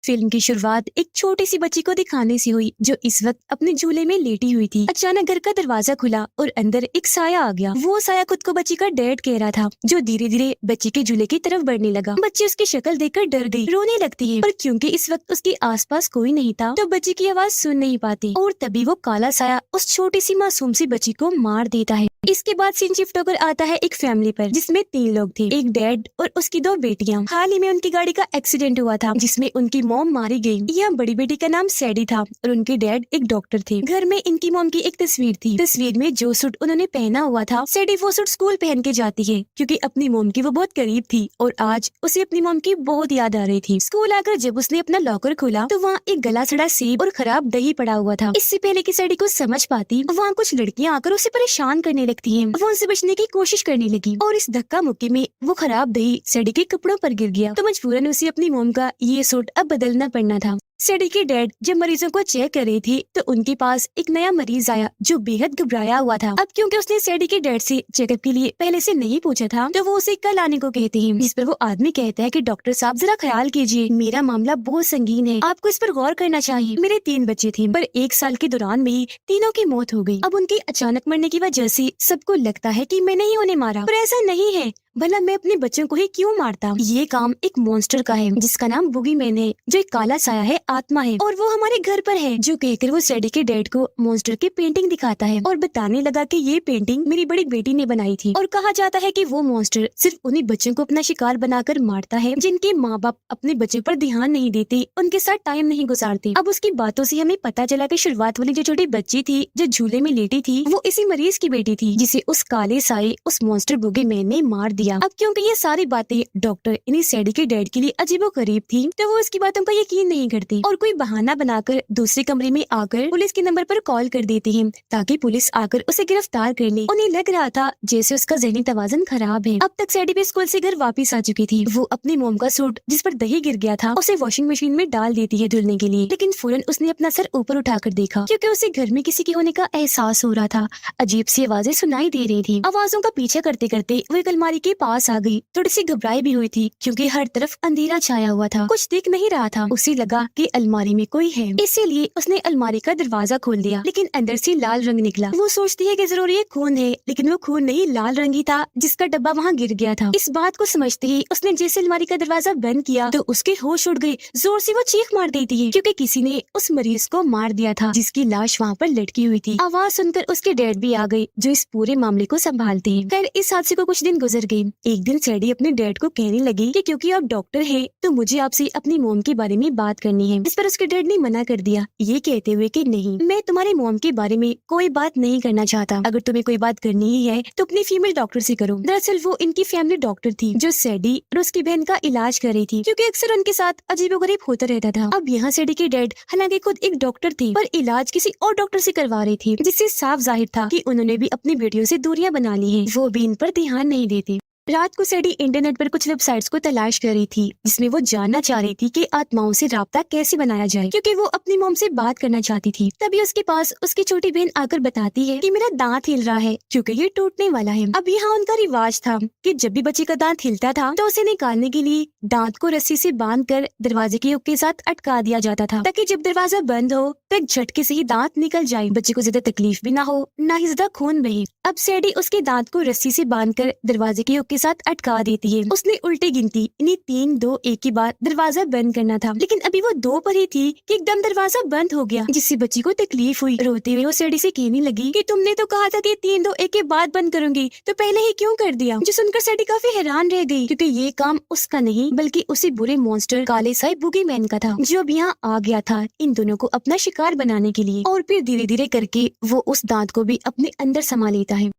Film की शुरुआत एक छोटी सी बच्ची को दिखाने से हुई जो इस वक्त अपने झूले में लेटी हुई थी। अचानक घर का दरवाजा खुला और अंदर एक साया आ गया। वो साया खुद को बच्ची का डैड कह रहा था, जो धीरे धीरे बच्ची के झूले की तरफ बढ़ने लगा। बच्ची उसकी शक्ल देखकर डर गई, रोने लगती है, पर क्योंकि इस वक्त उसके आसपास कोई नहीं था तो बच्ची की आवाज सुन नहीं पाती। और तभी वो काला साया उस छोटी सी मासूम सी बच्ची को मार देता है। इसके बाद सीन शिफ्ट होकर आता है एक फैमिली पर, जिसमें 3 लोग थे, एक डैड और उसकी 2 बेटियां। हाल ही में उनकी गाड़ी का एक्सीडेंट हुआ था जिसमें उनकी मॉम मारी गई। यह बड़ी बेटी का नाम सैडी था और उनके डैड एक डॉक्टर थे। घर में इनकी मॉम की एक तस्वीर थी। तस्वीर में जो सूट उन्होंने पहना हुआ था, सैडी वो सूट स्कूल पहन के जाती है क्योंकि अपनी मॉम की वो बहुत करीब थी और आज उसे अपनी मॉम की बहुत याद आ रही थी। स्कूल आकर जब उसने अपना लॉकर खोला तो वहाँ एक गला सड़ा सेब और खराब दही पड़ा हुआ था। इससे पहले कि सैडी को समझ पाती, वहाँ कुछ लड़कियाँ आकर उसे परेशान करने लगती है। वो उनसे बचने की कोशिश करने लगी और इस धक्का मुक्की में वो खराब दही सैडी के कपड़ों पर गिर गया, तो मजबूरन उसे अपनी मॉम का ये सूट अब बदलना पड़ना था। सैडी के डैड जब मरीजों को चेक कर रही थी तो उनके पास एक नया मरीज आया जो बेहद घबराया हुआ था। अब क्योंकि उसने सैडी के डैड से चेकअप के लिए पहले से नहीं पूछा था तो वो उसे कल आने को कहते हैं। जिस पर वो आदमी कहता है कि डॉक्टर साहब जरा ख्याल कीजिए, मेरा मामला बहुत संगीन है, आपको इस पर गौर करना चाहिए। मेरे 3 बच्चे थे पर 1 साल के दौरान में ही तीनों की मौत हो गई। अब उनके अचानक मरने की वजह से सबको लगता है कि मैंने ही उन्हें मारा, पर ऐसा नहीं है। भला मैं अपने बच्चों को ही क्यों मारता? ये काम एक मॉन्स्टर का है जिसका नाम बुगीमैन है, जो एक काला साया है, आत्मा है और वो हमारे घर पर है। जो कहकर वो सैडी के डैड को मॉन्स्टर की पेंटिंग दिखाता है और बताने लगा कि ये पेंटिंग मेरी बड़ी बेटी ने बनाई थी। और कहा जाता है कि वो मॉन्स्टर सिर्फ उन्हीं बच्चों को अपना शिकार बनाकर मारता है जिनके माँ बाप अपने बच्चे पर ध्यान नहीं देते, उनके साथ टाइम नहीं गुजारते। अब उसकी बातों से हमें पता चला कि शुरुआत वाली जो छोटी बच्ची थी जो झूले में लेटी थी वो इसी मरीज की बेटी थी जिसे उस काले साये, उस मॉन्स्टर बुगीमैन ने मार दिया। अब क्योंकि ये सारी बातें डॉक्टर इन्हीं सैडी के डैड के लिए अजीबोगरीब थी तो वो उसकी बातों का यकीन नहीं करती और कोई बहाना बनाकर दूसरे कमरे में आकर पुलिस के नंबर पर कॉल कर देती है ताकि पुलिस आकर उसे गिरफ्तार कर ले। उन्हें लग रहा था जैसे उसका ज़हनी तवाज़ुन खराब है। अब तक सैडी भी स्कूल से घर वापस आ चुकी थी। वो अपनी मोम का सूट जिस पर दही गिर गया था उसे वॉशिंग मशीन में डाल देती है धुलने के लिए, लेकिन फौरन उसने अपना सर ऊपर उठाकर देखा क्योंकि उसे घर में किसी के होने का एहसास हो रहा था। अजीब सी आवाजें सुनाई दे रही थी। आवाजों का पीछा करते करते वो एक अलमारी के पास आ गई। थोड़ी सी घबराई भी हुई थी क्योंकि हर तरफ अंधेरा छाया हुआ था, कुछ दिख नहीं रहा था। उसे लगा कि अलमारी में कोई है, इसीलिए उसने अलमारी का दरवाजा खोल दिया, लेकिन अंदर से लाल रंग निकला। वो सोचती है कि जरूर ये खून है, लेकिन वो खून नहीं, लाल रंग ही था जिसका डब्बा वहाँ गिर गया था। इस बात को समझते ही उसने जैसे अलमारी का दरवाजा बंद किया तो उसके होश उड़ गए। जोर से वो चीख मार देती है क्योंकि किसी ने उस मरीज को मार दिया था जिसकी लाश वहाँ पर लटकी हुई थी। आवाज सुनकर उसके डैड भी आ गए जो इस पूरे मामले को संभालते हैं। खैर इस हादसे को कुछ दिन गुजर गए। एक दिन सैडी अपने डैड को कहने लगी कि क्योंकि आप डॉक्टर हैं तो मुझे आपसे अपनी मोम के बारे में बात करनी है। इस पर उसके डैड ने मना कर दिया, ये कहते हुए कि नहीं, मैं तुम्हारे मोम के बारे में कोई बात नहीं करना चाहता। अगर तुम्हें कोई बात करनी ही है तो अपनी फीमेल डॉक्टर से करो। दरअसल वो इनकी फैमिली डॉक्टर थी जो सैडी और उसकी बहन का इलाज कर रही थी क्योंकि अक्सर उनके साथ अजीबोगरीब होता रहता था। अब यहाँ सैडी के डैड हालांकि खुद एक डॉक्टर थे पर इलाज किसी और डॉक्टर से करवा रही थी, जिससे साफ जाहिर था कि उन्होंने भी अपनी बेटियों से दूरियां बना ली हैं। वो भी इन पर ध्यान नहीं देते। रात को सैडी इंटरनेट पर कुछ वेबसाइट्स को तलाश कर रही थी जिसमें वो जानना चाह रही थी कि आत्माओं से राब्ता कैसे बनाया जाए क्योंकि वो अपनी मोम से बात करना चाहती थी। तभी उसके पास उसकी छोटी बहन आकर बताती है कि मेरा दांत हिल रहा है क्योंकि ये टूटने वाला है। अब यहाँ उनका रिवाज था कि जब भी बच्चे का दांत हिलता था तो उसे निकालने के लिए दांत को रस्सी से बांधकर दरवाजे के हुक के साथ अटका दिया जाता था ताकि जब दरवाजा बंद हो तो एक झटके से ही दांत निकल जाए, बच्चे को ज्यादा तकलीफ भी ना हो, ना ही ज्यादा खून बहे। अब सैडी उसके दांत को रस्सी से बांधकर दरवाजे के हुक के साथ अटका देती है। उसने उल्टी गिनती, इन्हीं 3 2 1 के बाद दरवाजा बंद करना था, लेकिन अभी वो 2 पर ही थी कि एकदम दरवाजा बंद हो गया जिससे बच्ची को तकलीफ हुई। रोते हुए वो सैडी से कहने लगी कि तुमने तो कहा था कि 3 2 1 के बाद बंद करूंगी, तो पहले ही क्यों कर दिया? जो सुनकर सैडी काफी हैरान रह गई क्योंकि ये काम उसका नहीं बल्कि उसी बुरे मॉन्स्टर काले साए बुगीमैन का था जो अब यहाँ आ गया था इन दोनों को अपना शिकार बनाने के लिए। और फिर धीरे धीरे करके वो उस दांत को भी अपने अंदर समा लेता है।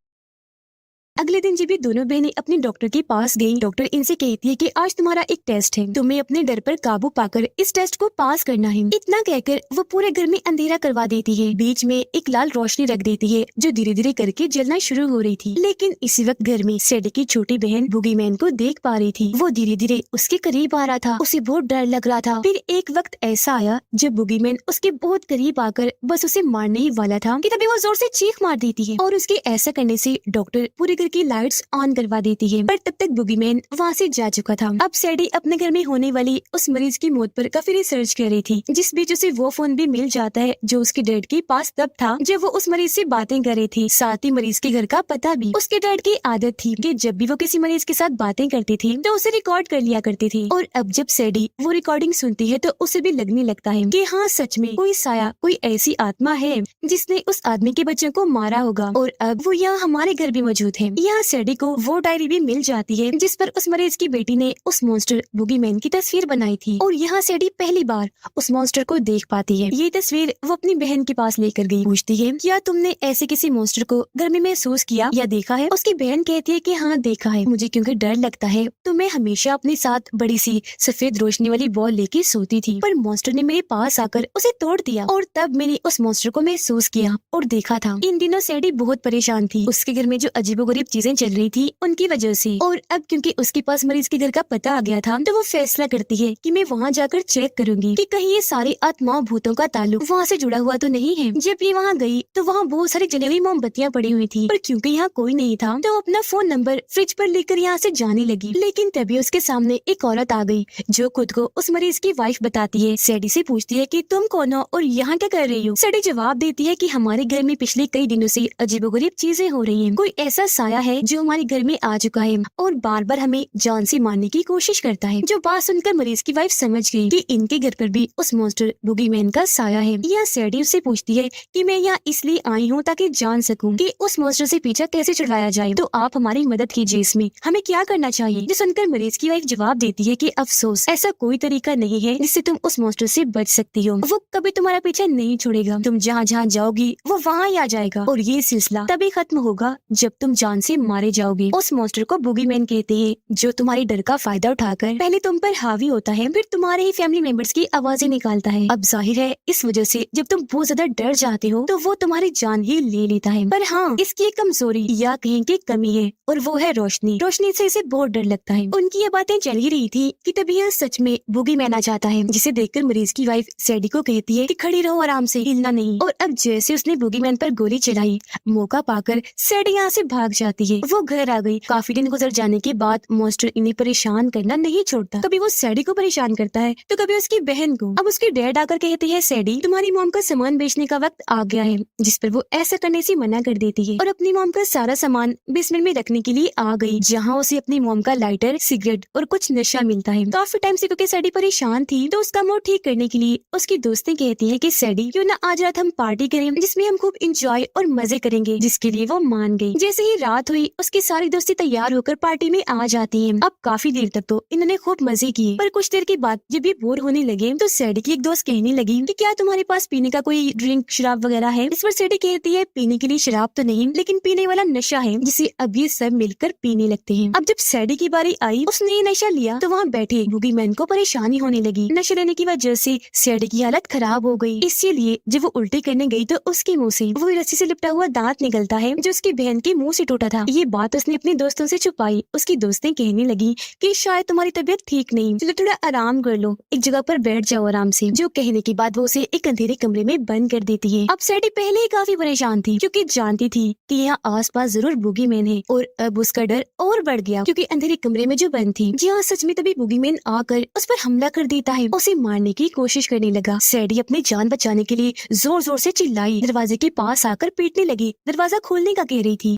अगले दिन जब ये दोनों बहनें अपने डॉक्टर के पास गईं, डॉक्टर इनसे कहती है कि आज तुम्हारा एक टेस्ट है, तुम्हें अपने डर पर काबू पाकर इस टेस्ट को पास करना है। इतना कहकर वो पूरे घर में अंधेरा करवा देती है। बीच में एक लाल रोशनी रख देती है जो धीरे धीरे करके जलना शुरू हो रही थी। लेकिन इसी वक्त घर में सैडी की छोटी बहन बुगीमैन को देख पा रही थी। वो धीरे धीरे उसके करीब आ रहा था, उसे बहुत डर लग रहा था। फिर एक वक्त ऐसा आया जब बुगीमैन उसके बहुत करीब आकर बस उसे मारने ही वाला था कि तभी वो जोर से चीख मार देती है और उसके ऐसा करने से डॉक्टर पूरे घर की लाइट्स ऑन करवा देती है, पर तब तक बुगीमैन वहाँ से जा चुका था। अब सैडी अपने घर में होने वाली उस मरीज की मौत पर काफी रिसर्च कर रही थी, जिस बीच उसे वो फोन भी मिल जाता है जो उसके डैड के पास तब था जब वो उस मरीज से बातें कर रही थी, साथ ही मरीज के घर का पता भी। उसके डैड की आदत थी कि जब भी वो किसी मरीज के साथ बातें करती थी तो उसे रिकॉर्ड कर लिया करती थी, और अब जब सैडी वो रिकॉर्डिंग सुनती है तो उसे भी लगने लगता है कि हाँ, सच में कोई साया, कोई ऐसी आत्मा है जिसने उस आदमी के बच्चों को मारा होगा, और अब वो यहाँ हमारे घर भी मौजूद है। यहाँ सैडी को वो डायरी भी मिल जाती है जिस पर उस मरीज की बेटी ने उस मॉन्स्टर बुगीमैन की तस्वीर बनाई थी, और यहाँ सैडी पहली बार उस मॉन्स्टर को देख पाती है। ये तस्वीर वो अपनी बहन के पास लेकर गई, पूछती है क्या तुमने ऐसे किसी मॉन्स्टर को घर में महसूस किया या देखा है? उसकी बहन कहती है कि हाँ, देखा है, मुझे क्योंकि डर लगता है तो मैं हमेशा अपने साथ बड़ी सी सफेद रोशनी वाली बॉल लेके सोती थी, पर मॉन्स्टर ने मेरे पास आकर उसे तोड़ दिया, और तब मैंने उस मॉन्स्टर को महसूस किया और देखा था। इन दिनों सैडी बहुत परेशान थी, उसके घर में जो अजीबोगरीब चीजें चल रही थी उनकी वजह से, और अब क्योंकि उसके पास मरीज के घर का पता आ गया था तो वो फैसला करती है कि मैं वहाँ जाकर चेक करूंगी कि कहीं ये सारी आत्माओं भूतों का ताल्लुक वहाँ से जुड़ा हुआ तो नहीं है। जब ये वहाँ गई तो वहाँ बहुत सारी जली हुई मोमबत्तियाँ पड़ी हुई थी, पर क्योंकि यहाँ कोई नहीं था तो वो अपना फोन नंबर फ्रिज पर लेकर यहाँ से जाने लगी, लेकिन तभी उसके सामने एक औरत आ गई जो खुद को उस मरीज की वाइफ बताती है। सैडी से पूछती है कि तुम कौन हो और यहाँ क्या कर रही हो? सैडी जवाब देती है कि हमारे घर में पिछले कई दिनों से अजीबोगरीब चीजें हो रही हैं। कोई ऐसा साया है जो हमारे घर में आ चुका है और बार बार हमें जान से मारने की कोशिश करता है। जो बात सुनकर मरीज की वाइफ समझ गई कि इनके घर पर भी उस मॉन्स्टर बुगीमैन का साया है। यह सैडी उससे पूछती है कि मैं यहाँ इसलिए आई हूँ ताकि जान सकूं कि उस मॉन्स्टर से पीछा कैसे छुड़वाया जाए, तो आप हमारी मदद कीजिए, इसमें हमें क्या करना चाहिए? जो सुनकर मरीज की वाइफ जवाब देती है कि अफसोस, ऐसा कोई तरीका नहीं है जिससे तुम उस मॉन्स्टर से बच सकती हो। वो कभी तुम्हारा पीछा नहीं छोड़ेगा, तुम जहाँ जहाँ जाओगी वो वहाँ ही आ जाएगा, और ये सिलसिला तभी खत्म होगा जब तुम जान से मारे जाओगे। उस मॉन्स्टर को बुगीमैन कहते हैं, जो तुम्हारे डर का फायदा उठाकर पहले तुम पर हावी होता है, फिर तुम्हारे ही फैमिली मेंबर्स की आवाजें निकालता है। अब जाहिर है इस वजह से जब तुम बहुत ज्यादा डर जाते हो तो वो तुम्हारी जान ही ले लेता है। पर हाँ, इसकी एक कमजोरी या कहीं की कमी है, और वो है रोशनी। रोशनी से इसे बहुत डर लगता है। उनकी ये बातें चल ही रही थी कि तभी यह सच में बुगीमैन आ जाता है, जिसे देखकर मरीज की वाइफ सैडी को कहती है कि खड़ी रहो, आराम से, हिलना नहीं। और अब जैसे उसने बुगीमैन पर गोली चलाई, मौका पाकर सैडी यहाँ से भाग जाती है। वो घर आ गई। काफी दिन गुजर जाने के बाद मॉन्स्टर इन्हें परेशान करना नहीं छोड़ता। कभी वो सैडी को परेशान करता है तो कभी उसकी बहन को। अब उसके डैड आकर कहते हैं, सैडी तुम्हारी मॉम का सामान बेचने का वक्त आ गया है, जिस पर वो ऐसा करने से मना कर देती है और अपनी मॉम का सारा सामान बेसमेंट में रखने के लिए आ गई, जहाँ उसे अपनी मॉम का लाइटर, सिगरेट और कुछ नशा मिलता है। काफी टाइम से क्योंकि सैडी परेशान थी तो उसका मूड ठीक करने के लिए उसकी दोस्तें कहती है कि सैडी क्यों ना आज रात हम पार्टी करें जिसमें हम खूब इंजॉय और मजे करेंगे, जिसके लिए वो मान गई। जैसे ही रात हुई उसकी सारी दोस्ती तैयार होकर पार्टी में आ जाती है। अब काफी देर तक तो इन्होंने खूब मजे किए, पर कुछ देर के बाद जब ये बोर होने लगे तो सैडी की एक दोस्त कहने लगी कि क्या तुम्हारे पास पीने का कोई ड्रिंक, शराब वगैरह है? इस पर सैडी कहती है, पीने के लिए शराब तो नहीं, लेकिन पीने वाला नशा है जिसे अब ये सब मिलकर पीने लगते हैं। अब जब सैडी की बारी आई, उसने ये नशा लिया तो वहाँ बैठे बुगीमैन को परेशानी होने लगी। नशा लेने की वजह से सैडी की हालत खराब हो गई, इसीलिए जब वो उल्टी करने गई तो उसके मुंह से वो रस्सी से लिपटा हुआ दांत निकलता है जो उसकी बहन के मुंह से टूटा था। ये बात उसने अपने दोस्तों से छुपाई। उसकी दोस्तें कहने लगी कि शायद तुम्हारी तबीयत ठीक नहीं, चलो थोड़ा आराम कर लो, एक जगह पर बैठ जाओ आराम से। जो कहने के बाद वो उसे एक अंधेरे कमरे में बंद कर देती है। अब सैडी पहले ही काफी परेशान थी क्योंकि जानती थी कि यहाँ आसपास जरूर बुगीमैन है, और अब उसका डर और बढ़ गया क्योंकि अंधेरे कमरे में जो बंद थी, जी हाँ, सच में तभी बुगीमैन आकर उस पर हमला कर देता है, उसे मारने की कोशिश करने लगा। सैडी अपनी जान बचाने के लिए जोर जोर से चिल्लाई, दरवाजे के पास आकर पीटने लगी, दरवाजा खोलने का कह रही थी।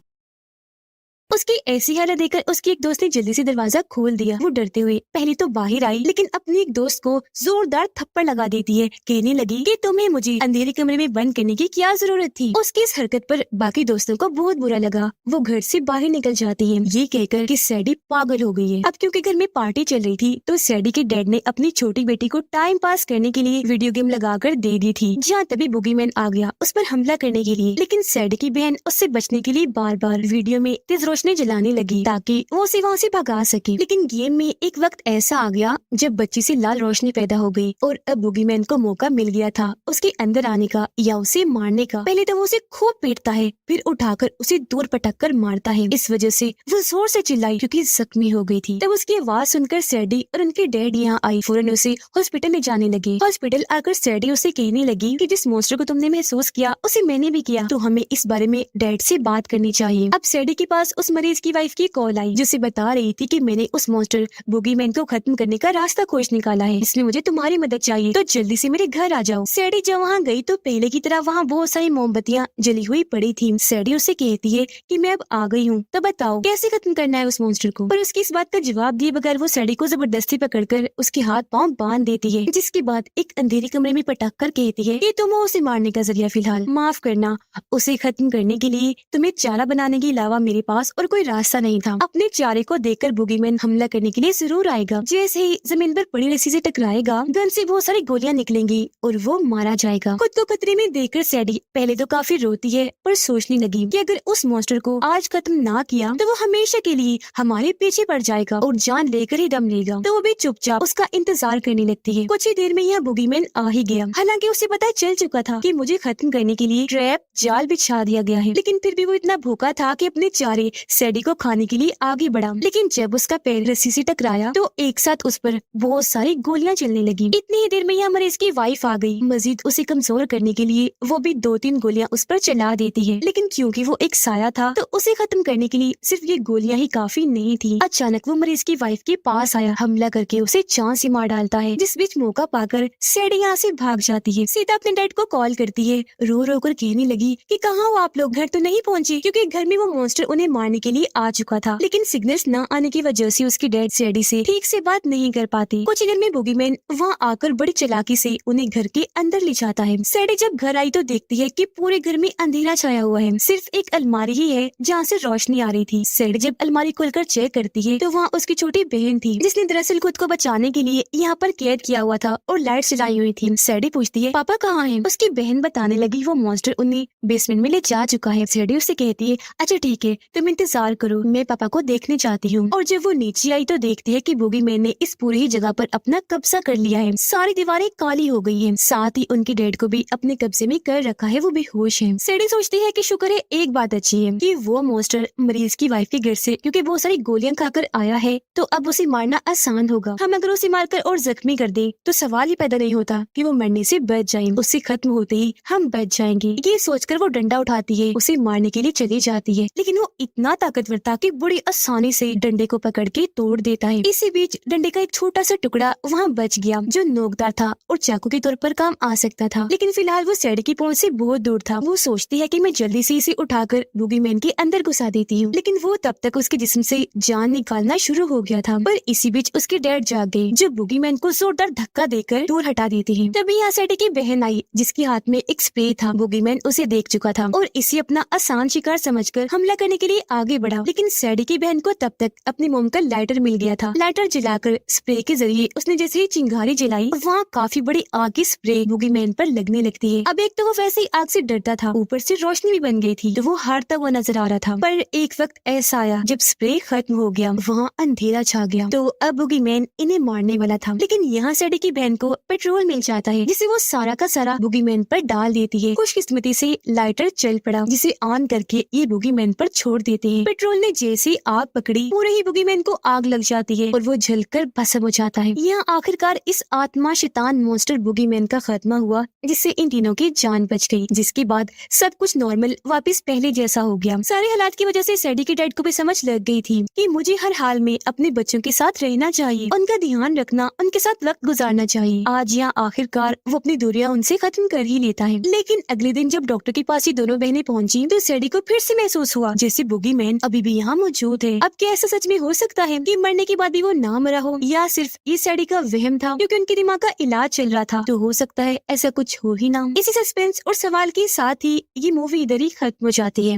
उसकी ऐसी हालत देखकर उसकी एक दोस्त ने जल्दी से दरवाजा खोल दिया। वो डरते हुए पहले तो बाहर आई, लेकिन अपनी एक दोस्त को जोरदार थप्पड़ लगा देती है, कहने लगी कि तुम्हें मुझे अंधेरे कमरे में बंद करने की क्या जरूरत थी। उसकी इस हरकत पर बाकी दोस्तों को बहुत बुरा लगा। वो घर से बाहर निकल जाती है, ये कहकर कि सैडी पागल हो गई है। अब क्योंकि घर में पार्टी चल रही थी तो सैडी के डैड ने अपनी छोटी बेटी को टाइम पास करने के लिए वीडियो गेम लगाकर दे दी थी, जहाँ तभी बुगीमैन आ गया उस पर हमला करने के लिए। लेकिन सैडी की बहन उससे बचने के लिए बार बार वीडियो में तेज रोशनी जलाने लगी ताकि वो उसे वहाँ से भगा सके। लेकिन गेम में एक वक्त ऐसा आ गया जब बच्ची से लाल रोशनी पैदा हो गई और अब बुगीमैन को मौका मिल गया था उसके अंदर आने का या उसे मारने का। पहले तो वो उसे खूब पीटता है, फिर उठाकर उसे दूर पटक कर मारता है। इस वजह से वो जोर से चिल्लाई क्योंकि जख्मी हो गई थी। तब उसकी आवाज सुनकर सैडी और उनके डैड यहाँ आई, फौरन उसे हॉस्पिटल ले जाने लगे। हॉस्पिटल आकर सैडी उसे कहने लगी कि जिस मॉन्स्टर को तुमने महसूस किया उसे मैंने भी किया, तो हमें इस बारे में डैड से बात करनी चाहिए। अब सैडी के पास उस मरीज की वाइफ की कॉल आई जिसे बता रही थी कि मैंने उस मॉन्स्टर बुगीमैन को खत्म करने का रास्ता खोज निकाला है, इसमें मुझे तुम्हारी मदद चाहिए, तो जल्दी से मेरे घर आ जाओ। सैडी जब वहाँ गई तो पहले की तरह वहाँ बहुत सारी मोमबत्तियाँ जली हुई पड़ी थी। सैडी उसे कहती है कि मैं अब आ गई हूँ, तो बताओ कैसे खत्म करना है उस मॉन्स्टर को। पर उसकी इस बात का जवाब दिए बगैर वो सैडी को जबरदस्ती पकड़कर उसके हाथ पाँव बांध देती है, जिसके बाद एक अंधेरे कमरे में पटक कर कहती है कि तुम हो उसे मारने का जरिया, फिलहाल माफ करना, उसे खत्म करने के लिए तुम्हें चारा बनाने के अलावा मेरे पास और कोई रास्ता नहीं था। अपने चारे को देखकर बुगीमैन हमला करने के लिए जरूर आएगा। जैसे ही जमीन पर पड़ी रस्सी से टकराएगा, गन से बहुत सारी गोलियां निकलेंगी और वो मारा जाएगा। खुद को खतरे में देखकर सैडी पहले तो काफी रोती है, पर सोचने लगी कि अगर उस मॉन्स्टर को आज खत्म ना किया तो वो हमेशा के लिए हमारे पीछे पड़ जाएगा और जान लेकर ही दम लेगा। तो वो भी चुपचाप उसका इंतजार करने लगती है। कुछ ही देर में यह बुगीमैन आ ही गया। हालांकि उसे पता चल चुका था कि मुझे खत्म करने के लिए ट्रैप जाल बिछा दिया गया है, लेकिन फिर भी वो इतना भूखा था कि अपने चारे सैडी को खाने के लिए आगे बढ़ा। लेकिन जब उसका पैर रस्सी से टकराया तो एक साथ उस पर बहुत सारी गोलियां चलने लगी। इतनी ही देर में यह मरीज की वाइफ आ गई। मजीद उसे कमजोर करने के लिए वो भी 2-3 गोलियां उस पर चला देती है, लेकिन क्योंकि वो एक साया था तो उसे खत्म करने के लिए सिर्फ ये गोलियां ही काफी नहीं थी। अचानक वो मरीज की वाइफ के पास आया, हमला करके उसे चांद से मार डालता है, जिस बीच मौका पाकर सैडी यहाँ से भाग जाती है। सीता अपने डैड को कॉल करती है, रो रो कर कहने लगी कि कहाँ हो आप लोग, घर तो नहीं पहुँचे, क्योंकि घर में वो मॉन्स्टर उन्हें मारने के लिए आ चुका था। लेकिन सिग्नल्स न आने की वजह से उसकी डैड सैडी से ठीक से बात नहीं कर पाती। कुछ ही देर में बुगीमैन वहाँ आकर बड़ी चालाकी से उन्हें घर के अंदर ले जाता है। सैडी जब घर आई तो देखती है कि पूरे घर में अंधेरा छाया हुआ है, सिर्फ एक अलमारी ही है जहाँ से रोशनी आ रही थी। सैडी जब अलमारी खोलकर चेक करती है तो वहाँ उसकी छोटी बहन थी, जिसने दरअसल खुद को बचाने के लिए यहाँ पर कैद किया हुआ था और लाइट जलाई हुई थी। सैडी पूछती है पापा कहाँ हैं? उसकी बहन बताने लगी वो मॉन्स्टर उन्हें बेसमेंट में ले जा चुका है। सैडी उससे कहती है अच्छा ठीक है, तुम इंतजार करो, मैं पापा को देखने चाहती हूँ। और जब वो नीचे आई तो देखती है कि बुगीमैन ने इस पूरी ही जगह पर अपना कब्जा कर लिया है। सारी दीवारें काली हो गई हैं, साथ ही उनके डैड को भी अपने कब्जे में कर रखा है, वो बेहोश है। सैडी सोचती है कि शुक्र है एक बात अच्छी है कि वो मॉन्स्टर मरीज की वाइफ के घर से क्योंकि बहुत सारी गोलियां खाकर आया है, तो अब उसे मारना आसान होगा। हम अगर उसे मारकर और जख्मी कर दे तो सवाल ही पैदा नहीं होता कि वो मरने से बच जाए, उससे खत्म होते ही हम बच जाएंगे। ये सोचकर वो डंडा उठाती है, उसे मारने के लिए चली जाती है, लेकिन वो इतना ताकतवर था कि बड़ी आसानी से डंडे को पकड़ के तोड़ देता है। इसी बीच डंडे का एक छोटा सा टुकड़ा वहाँ बच गया जो नोकदार था और चाकू के तौर पर काम आ सकता था, लेकिन फिलहाल वो सैडी की पहुंच से बहुत दूर था। वो सोचती है कि मैं जल्दी से इसे उठाकर बुगीमैन के अंदर घुसा देती हूँ, लेकिन वो तब तक उसके जिस्म से जान निकालना शुरू हो गया था। पर इसी बीच उसके डैड जाग गए जो बुगीमैन को जोरदार धक्का देकर दूर हटा देते हैं। तभी यहाँ सैडी की बहन आई जिसके हाथ में एक स्प्रे था। बुगीमैन उसे देख चुका था और इसे अपना आसान शिकार समझकर हमला करने के लिए आगे बढ़ा, लेकिन सैडी की बहन को तब तक अपनी मोम का लाइटर मिल गया था। लाइटर जलाकर स्प्रे के जरिए उसने जैसे ही चिंगारी जलाई, वहाँ काफी बड़ी आग की स्प्रे बुगीमैन पर लगने लगती है। अब एक तो वो वैसे ही आग से डरता था, ऊपर से रोशनी भी बन गई थी, तो वो हारता हुआ नजर आ रहा था। पर एक वक्त ऐसा आया जब स्प्रे खत्म हो गया, वहाँ अंधेरा छा गया, तो अब बुगीमैन इन्हें मारने वाला था। लेकिन यहाँ सैडी की बहन को पेट्रोल मिल जाता है, जिसे वो सारा का सारा बुगीमैन पर डाल देती है। खुशकिस्मती से लाइटर चल पड़ा, जिसे ऑन करके ये बुगीमैन पर छोड़ देते हैं। पेट्रोल ने जैसे आग पकड़ी, पूरे ही बुगीमैन को आग लग जाती है और वो जलकर भस्म हो जाता है। यहाँ आखिरकार इस आत्मा शैतान मॉन्स्टर बुगीमैन का खात्मा हुआ, जिससे इन तीनों की जान बच गई, जिसके बाद सब कुछ नॉर्मल वापस पहले जैसा हो गया। सारे हालात की वजह से सैडी के डैड को भी समझ लग गई थी कि मुझे हर हाल में अपने बच्चों के साथ रहना चाहिए, उनका ध्यान रखना, उनके साथ वक्त गुजारना चाहिए। आज यहाँ आखिरकार वो अपनी दूरियां उनसे खत्म कर ही लेता है। लेकिन अगले दिन जब डॉक्टर के पास ये दोनों बहनें पहुंची तो सैडी को फिर से महसूस हुआ जैसे बुगीमैन अभी भी यहाँ मौजूद है। अब क्या ऐसा सच में हो सकता है कि मरने के बाद भी वो ना मरा हो, या सिर्फ ये सैडी का वहम था क्योंकि उनके दिमाग का इलाज चल रहा था? तो हो सकता है ऐसा कुछ हो ही ना। इसी सस्पेंस और सवाल के साथ ही ये मूवी इधर ही खत्म हो जाती है।